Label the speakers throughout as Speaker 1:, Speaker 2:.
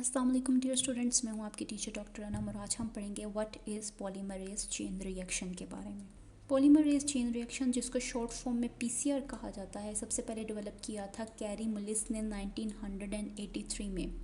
Speaker 1: अस्सलाम वालेकुम dear students, मैं हूं आपकी टीचर डॉक्टर अनम और आज हम पढ़ेंगे what is polymerase chain reaction के बारे में। पॉलीमरेज चेन रिएक्शन, जिसको शॉर्ट फॉर्म में पीसीआर कहा जाता है, सबसे पहले डेवलप किया था कैरी मुलिस ने 1983 में।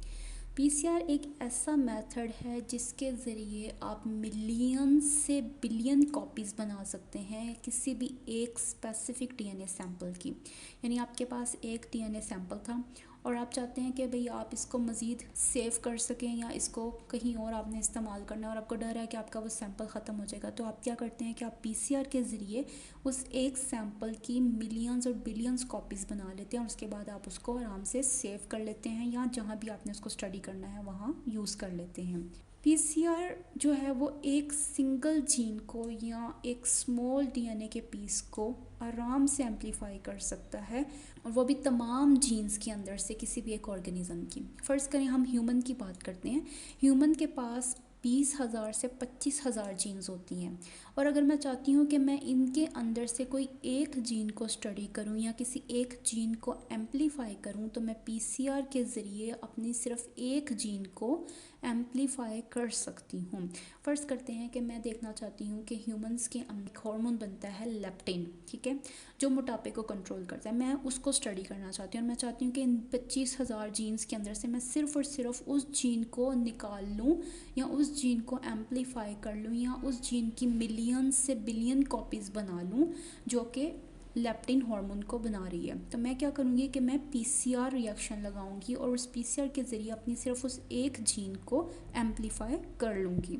Speaker 1: पीसीआर एक ऐसा मेथड है जिसके ज़रिए आप मिलियन से बिलियन कॉपीज़ बना सकते हैं किसी भी एक स्पेसिफिक डीएनए सैंपल की। यानी आपके पास एक डीएनए सैंपल था और आप चाहते हैं कि भाई आप इसको मज़ीद सेव कर सकें या इसको कहीं और आपने इस्तेमाल करना है और आपको डर है कि आपका वो सैंपल ख़त्म हो जाएगा, तो आप क्या करते हैं कि आप पीसीआर के ज़रिए उस एक सैंपल की मिलियंस और बिलियंस कॉपीज़ बना लेते हैं और उसके बाद आप उसको आराम से सेव कर लेते हैं या जहाँ भी आपने उसको स्टडी करना है वहाँ यूज़ कर लेते हैं। पीसीआर जो है वो एक सिंगल जीन को या एक स्मॉल डीएनए के पीस को आराम से एम्पलीफाई कर सकता है, और वो भी तमाम जीन्स के अंदर से किसी भी एक ऑर्गेनिज्म की। फ़र्ज़ करें हम ह्यूमन की बात करते हैं। ह्यूमन के पास 20,000 से 25,000 जीन्स होती हैं, और अगर मैं चाहती हूँ कि मैं इनके अंदर से कोई एक जीन को स्टडी करूँ या किसी एक जीन को एम्पलीफाई करूँ, तो मैं पीसीआर के ज़रिए अपनी सिर्फ एक जीन को एम्पलीफाई कर सकती हूँ। फ़र्ज़ करते हैं कि मैं देखना चाहती हूँ कि ह्यूमंस के अंदर एक हार्मोन बनता है लेप्टिन, ठीक है, जो मोटापे को कंट्रोल करता है। मैं उसको स्टडी करना चाहती हूँ और मैं चाहती हूँ कि इन 25,000 जीन्स के अंदर से मैं सिर्फ और सिर्फ उस जीन को निकाल लूँ या उस जीन को एम्पलीफाई कर लूँ या उस जीन की मिलियन से बिलियन कॉपीज़ बना लूँ जो कि लेप्टिन हार्मोन को बना रही है। तो मैं क्या करूँगी कि मैं पीसीआर रिएक्शन लगाऊंगी और उस पीसीआर के ज़रिए अपनी सिर्फ उस एक जीन को एम्पलीफाई कर लूँगी।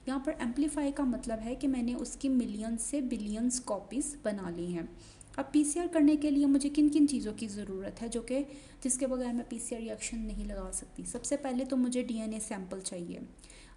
Speaker 1: यहाँ पर एम्पलीफाई का मतलब है कि मैंने उसकी मिलियन से बिलियंस कॉपीज़ बना ली हैं। अब पीसीआर करने के लिए मुझे किन किन चीज़ों की ज़रूरत है जिसके बगैर मैं पीसीआर रिएक्शन नहीं लगा सकती। सबसे पहले तो मुझे डीएनए सैंपल चाहिए।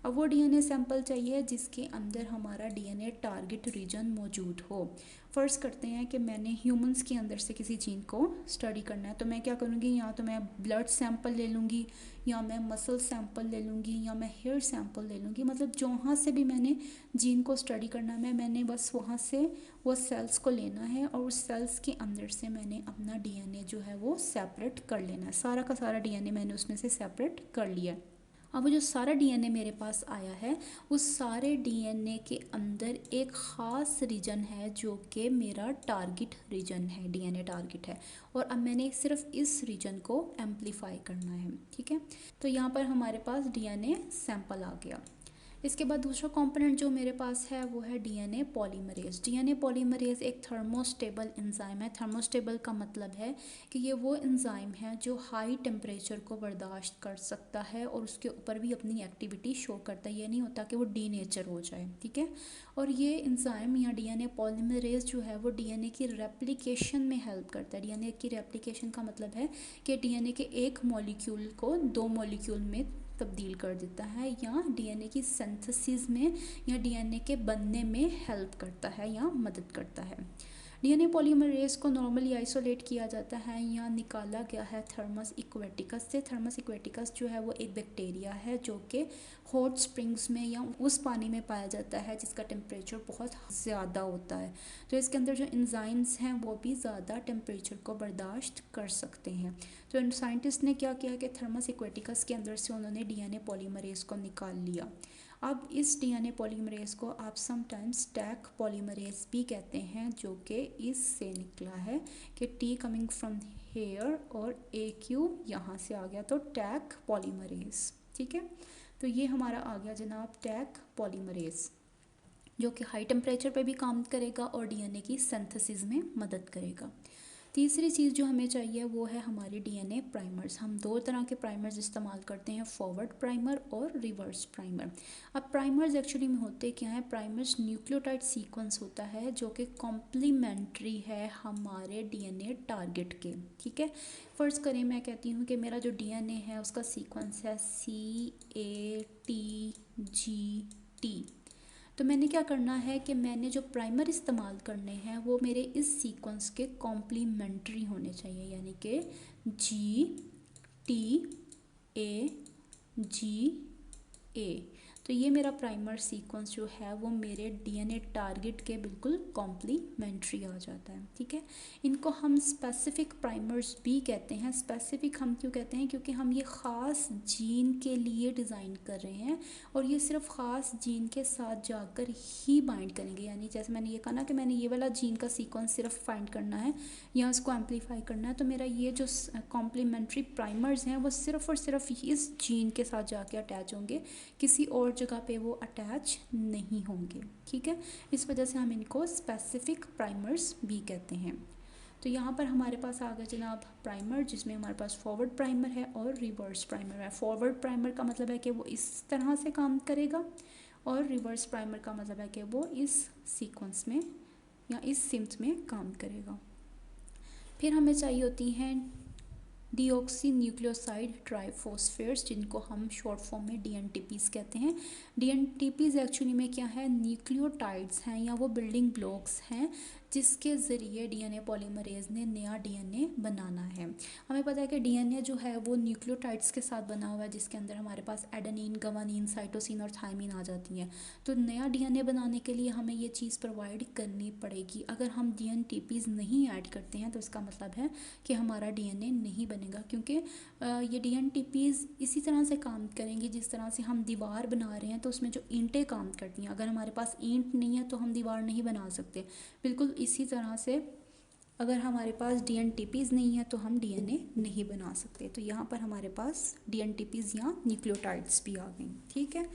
Speaker 1: अब वो डीएनए सैंपल चाहिए जिसके अंदर हमारा डीएनए टारगेट रीजन मौजूद हो। फ़र्ज़ करते हैं कि मैंने ह्यूमंस के अंदर से किसी जीन को स्टडी करना है, तो मैं क्या करूँगी, या तो मैं ब्लड सैंपल ले लूँगी या मैं मसल सैंपल ले लूँगी या मैं हेयर सैंपल ले लूँगी। मतलब जहाँ से भी मैंने जीन को स्टडी करना है मैंने बस वहाँ से वो सेल्स को लेना है और उस सेल्स के अंदर से मैंने अपना डीएनए जो है वो सेपरेट कर लेना है। सारा का सारा डीएनए मैंने उसमें से सेपरेट कर लिया है। अब वो जो सारा डीएनए मेरे पास आया है, उस सारे डीएनए के अंदर एक ख़ास रीजन है जो कि मेरा टारगेट रीजन है, डीएनए टारगेट है, और अब मैंने सिर्फ इस रीजन को एम्पलीफाई करना है, ठीक है। तो यहाँ पर हमारे पास डीएनए सैंपल आ गया। इसके बाद दूसरा कंपोनेंट जो मेरे पास है वो है डीएनए पॉलीमरेज। डीएनए पॉलीमरेज एक थर्मोस्टेबल एंजाइम है। थर्मोस्टेबल का मतलब है कि ये वो एंजाइम है जो हाई टेम्परेचर को बर्दाश्त कर सकता है और उसके ऊपर भी अपनी एक्टिविटी शो करता है। ये नहीं होता कि वो डीनेचर हो जाए, ठीक है। और ये एंजाइम या डीएनए पॉलीमरेज जो है वो डीएनए की रेप्लिकेशन में हेल्प करता है। डीएनए की रेप्लिकेशन का मतलब है कि डीएनए के एक मॉलिक्यूल को दो मॉलिक्यूल में तब्दील कर देता है, या डीएनए की सिंथेसिस में या डीएनए के बनने में हेल्प करता है या मदद करता है। डीएनए पॉलीमरेज को नॉर्मली आइसोलेट किया जाता है या निकाला गया है थर्मस इक्वेटिकस से। थर्मस इक्वेटिकस जो है वो एक बैक्टीरिया है जो कि हॉट स्प्रिंग्स में या उस पानी में पाया जाता है जिसका टेम्परेचर बहुत ज़्यादा होता है। तो इसके अंदर जो एंजाइम्स हैं वो भी ज़्यादा टेम्परेचर को बर्दाश्त कर सकते हैं। तो साइंटिस्ट ने क्या किया कि थर्मस इक्वेटिकस के अंदर से उन्होंने डीएनए पॉलीमरेज को निकाल लिया। अब इस डीएनए पॉलीमरेज को आप समटाइम्स टैक पॉलीमरेज भी कहते हैं, जो कि इससे निकला है कि टी कमिंग फ्रॉम हेयर और ए क्यू यहाँ से आ गया, तो टैक पॉलीमरेज, ठीक है। तो ये हमारा आ गया जनाब टैक पॉलीमरेज, जो कि हाई टेम्परेचर पे भी काम करेगा और डीएनए की सिंथेसिस में मदद करेगा। तीसरी चीज़ जो हमें चाहिए वो है हमारे डीएनए प्राइमर्स। हम दो तरह के प्राइमर्स इस्तेमाल करते हैं, फॉरवर्ड प्राइमर और रिवर्स प्राइमर। अब प्राइमर्स एक्चुअली में होते क्या हैं, प्राइमर्स न्यूक्लियोटाइड सीक्वेंस होता है जो कि कॉम्प्लीमेंट्री है हमारे डीएनए टारगेट के, ठीक है। फ़र्ज़ करें मैं कहती हूँ कि मेरा जो डीएनए है उसका सीक्वेंस है CATGT। तो मैंने क्या करना है कि मैंने जो प्राइमर इस्तेमाल करने हैं वो मेरे इस सीक्वेंस के कॉम्प्लीमेंट्री होने चाहिए, यानी कि GTAGA। तो ये मेरा प्राइमर सीक्वेंस जो है वो मेरे डीएनए टारगेट के बिल्कुल कॉम्प्लीमेंट्री आ जाता है। ठीक है, इनको हम स्पेसिफिक प्राइमर्स भी कहते हैं। स्पेसिफिक हम क्यों कहते हैं? क्योंकि हम ये ख़ास जीन के लिए डिज़ाइन कर रहे हैं और ये सिर्फ ख़ास जीन के साथ जाकर ही बाइंड करेंगे। यानी जैसे मैंने ये कहा ना कि मैंने ये वाला जीन का सीक्वेंस सिर्फ फाइंड करना है या उसको एम्पलीफाई करना है, तो मेरा ये जो कॉम्प्लीमेंट्री प्राइमर्स हैं वो सिर्फ और सिर्फ इस जीन के साथ जाके अटैच होंगे, किसी और जगह पे वो अटैच नहीं होंगे। ठीक है, इस वजह से हम इनको स्पेसिफिक प्राइमर्स भी कहते हैं। तो यहाँ पर हमारे पास आ गया जनाब प्राइमर, जिसमें हमारे पास फॉरवर्ड प्राइमर है और रिवर्स प्राइमर है। फॉरवर्ड प्राइमर का मतलब है कि वो इस तरह से काम करेगा और रिवर्स प्राइमर का मतलब है कि वो इस सीक्वेंस में या इस सिम्थ में काम करेगा। फिर हमें चाहिए होती हैं डीऑक्सी न्यूक्लियोसाइड ट्राइफॉस्फेट्स, जिनको हम शॉर्ट फॉर्म में डीएनटीपीज़ कहते हैं। डीएनटीपीज़ एक्चुअली में क्या है? न्यूक्लियोटाइड्स हैं या वो बिल्डिंग ब्लॉक्स हैं जिसके ज़रिए डीएनए पॉलीमरेज ने नया डीएनए बनाना है। हमें पता है कि डीएनए जो है वो न्यूक्लियोटाइड्स के साथ बना हुआ है, जिसके अंदर हमारे पास एडेनिन, गवानीन, साइटोसिन और थायमिन आ जाती हैं। तो नया डीएनए बनाने के लिए हमें ये चीज़ प्रोवाइड करनी पड़ेगी। अगर हम डीएनटीपीज़ नहीं ऐड करते हैं तो इसका मतलब है कि हमारा डीएनए नहीं बनेगा, क्योंकि ये डीएनटीपीज़ इसी तरह से काम करेंगी जिस तरह से हम दीवार बना रहे हैं तो उसमें जो ईंटें काम करती हैं। अगर हमारे पास ईंट नहीं है तो हम दीवार नहीं बना सकते। बिल्कुल इसी तरह से अगर हमारे पास डीएनटीपीज़ नहीं है तो हम डीएनए नहीं बना सकते। तो यहाँ पर हमारे पास डीएनटीपीज़ या न्यूक्लियोटाइड्स भी आ गई। ठीक है,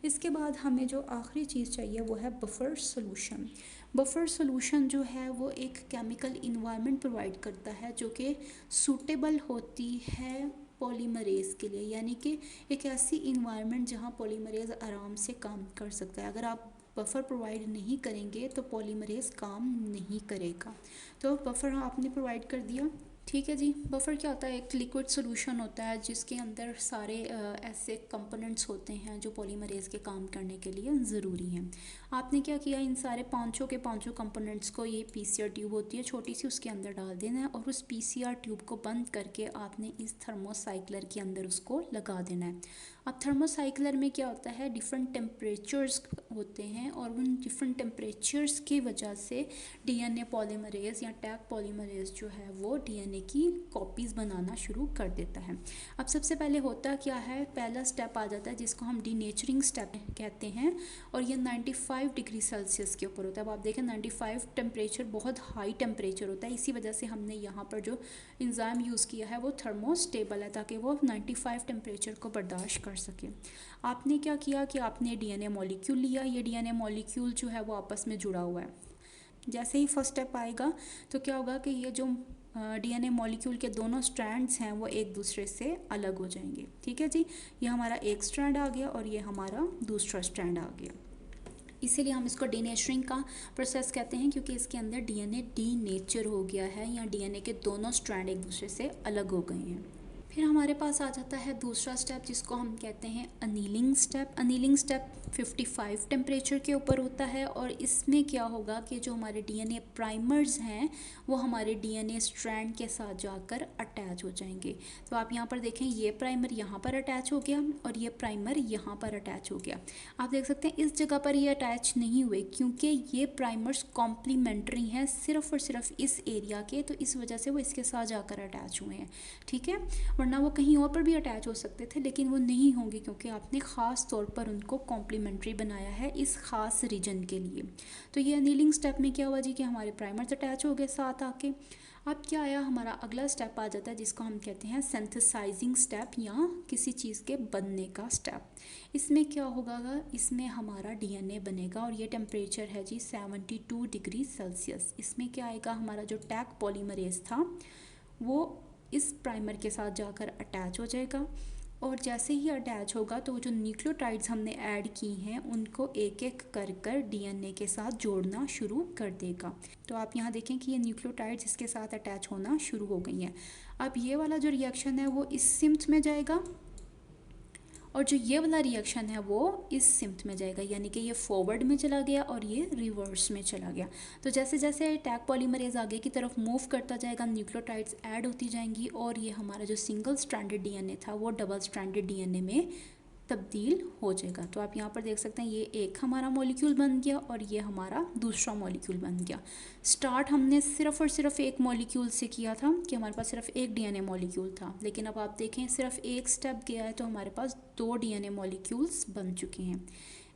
Speaker 1: इसके बाद हमें जो आखिरी चीज़ चाहिए वो है बफर सॉल्यूशन। बफर सॉल्यूशन जो है वो एक केमिकल इन्वायरमेंट प्रोवाइड करता है जो कि सूटेबल होती है पॉलीमरेज के लिए, यानी कि एक ऐसी इन्वायरमेंट जहाँ पॉलीमरेज आराम से काम कर सकता है। अगर आप बफ़र प्रोवाइड नहीं करेंगे तो पॉलीमरेज काम नहीं करेगा। तो बफ़र आपने प्रोवाइड कर दिया। ठीक है जी, बफ़र क्या होता है? एक लिक्विड सॉल्यूशन होता है जिसके अंदर सारे ऐसे कंपोनेंट्स होते हैं जो पॉलीमरेज के काम करने के लिए ज़रूरी हैं। आपने क्या किया? इन सारे पांचों के पांचों कंपोनेंट्स को, ये पीसीआर ट्यूब होती है छोटी सी, उसके अंदर डाल देना है और उस पीसीआर ट्यूब को बंद करके आपने इस थर्मोसाइक्लर के अंदर उसको लगा देना है। अब थर्मोसाइक्लर में क्या होता है? डिफरेंट टेम्परेचर्स होते हैं और उन डिफरेंट टेम्परेचर्स की वजह से डीएनए पॉलीमरेज या टैग पॉलीमरेज जो है वो डीएनए की कॉपीज़ बनाना शुरू कर देता है। अब सबसे पहले होता क्या है? पहला स्टेप आ जाता है जिसको हम डीनेचरिंग स्टेप कहते हैं और ये 95 डिग्री सेल्सियस के ऊपर होता है। अब आप देखें 95 टेम्परेचर बहुत हाई टेम्परेचर होता है, इसी वजह से हमने यहाँ पर जो इंजाइम यूज़ किया है वो थर्मोस्टेबल है ताकि वो 95 टेम्परेचर को बर्दाश्त कर सके। आपने क्या किया कि आपने डीएनए मॉलिक्यूल लिया। ये डीएनए मॉलिक्यूल जो है वो आपस में जुड़ा हुआ है। जैसे ही फर्स्ट स्टेप आएगा तो क्या होगा कि ये जो डीएनए मॉलिक्यूल के दोनों स्ट्रैंड्स हैं वो एक दूसरे से अलग हो जाएंगे। ठीक है जी, ये हमारा एक स्ट्रैंड आ गया और ये हमारा दूसरा स्ट्रैंड आ गया। इसीलिए हम इसको डीनेचरिंग का प्रोसेस कहते हैं, क्योंकि इसके अंदर डीएनए डीनेचर हो गया है या डीएनए के दोनों स्ट्रैंड एक दूसरे से अलग हो गए हैं। फिर हमारे पास आ जाता है दूसरा स्टेप जिसको हम कहते हैं annealing step. Annealing step 55 temperature के ऊपर होता है और इसमें क्या होगा कि जो हमारे डीएनए प्राइमर्स हैं वो हमारे डीएनए स्ट्रैंड के साथ जाकर अटैच हो जाएंगे। तो आप यहाँ पर देखें, ये प्राइमर यहाँ पर अटैच हो गया और ये प्राइमर यहाँ पर अटैच हो गया। आप देख सकते हैं इस जगह पर ये अटैच नहीं हुए क्योंकि ये प्राइमर्स कॉम्प्लीमेंट्री हैं सिर्फ और सिर्फ इस एरिया के, तो इस वजह से वो इसके साथ जाकर अटैच हुए हैं। ठीक है, वरना वो कहीं और पर भी अटैच हो सकते थे लेकिन वो नहीं होंगे क्योंकि आपने ख़ास तौर पर उनको कॉम्प्लीमेंट्री बनाया है इस ख़ास रीजन के लिए। तो ये अनीलिंग स्टेप में क्या हुआ जी कि हमारे प्राइमर्स अटैच हो गए साथ आके। अब क्या आया? हमारा अगला स्टेप आ जाता है जिसको हम कहते हैं सिंथेसाइजिंग स्टेप या किसी चीज़ के बनने का स्टेप। इसमें क्या होगा? इसमें हमारा डीएनए बनेगा और ये टेम्परेचर है जी 72 डिग्री सेल्सियस। इसमें क्या आएगा? हमारा जो टैग पॉलीमरेज था वो इस प्राइमर के साथ जाकर अटैच हो जाएगा और जैसे ही अटैच होगा तो जो न्यूक्लियोटाइड्स हमने ऐड की हैं उनको एक एक कर डीएनए के साथ जोड़ना शुरू कर देगा। तो आप यहाँ देखें कि ये न्यूक्लियोटाइड्स इसके साथ अटैच होना शुरू हो गई हैं। अब ये वाला जो रिएक्शन है वो इस सिम्थ में जाएगा और जो ये वाला रिएक्शन है वो इस सिम्थ में जाएगा, यानी कि ये फॉरवर्ड में चला गया और ये रिवर्स में चला गया। तो जैसे जैसे टैग पॉलीमरेज आगे की तरफ मूव करता जाएगा न्यूक्लियोटाइड्स ऐड होती जाएंगी और ये हमारा जो सिंगल स्ट्रैंडेड डीएनए था वो डबल स्ट्रैंडेड डीएनए में तब्दील हो जाएगा। तो आप यहाँ पर देख सकते हैं ये एक हमारा मॉलिक्यूल बन गया और ये हमारा दूसरा मॉलिक्यूल बन गया। स्टार्ट हमने सिर्फ और सिर्फ एक मॉलिक्यूल से किया था कि हमारे पास सिर्फ एक डीएनए मॉलिक्यूल था, लेकिन अब आप देखें सिर्फ एक स्टेप गया है तो हमारे पास 2 डीएनए मॉलिक्यूल्स बन चुके हैं।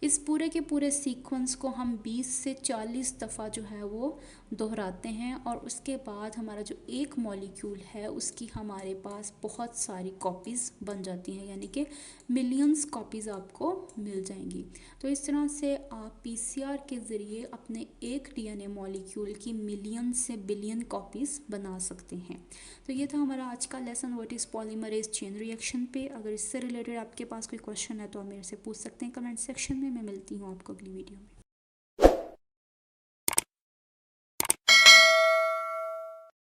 Speaker 1: इस पूरे के पूरे सीक्वेंस को हम 20 से 40 दफ़ा जो है वो दोहराते हैं और उसके बाद हमारा जो एक मॉलिक्यूल है उसकी हमारे पास बहुत सारी कॉपीज़ बन जाती हैं, यानी कि मिलियंस कॉपीज़ आपको मिल जाएंगी। तो इस तरह से आप पीसीआर के ज़रिए अपने एक डीएनए मॉलिक्यूल की मिलियन से बिलियन कॉपीज़ बना सकते हैं। तो ये था हमारा आज का lesson what is polymerase chain reaction पे। अगर इससे रिलेटेड आपके पास कोई क्वेश्चन है तो आप मेरे से पूछ सकते हैं कमेंट सेक्शन में। मैं मिलती हूँ आपको अगली वीडियो में।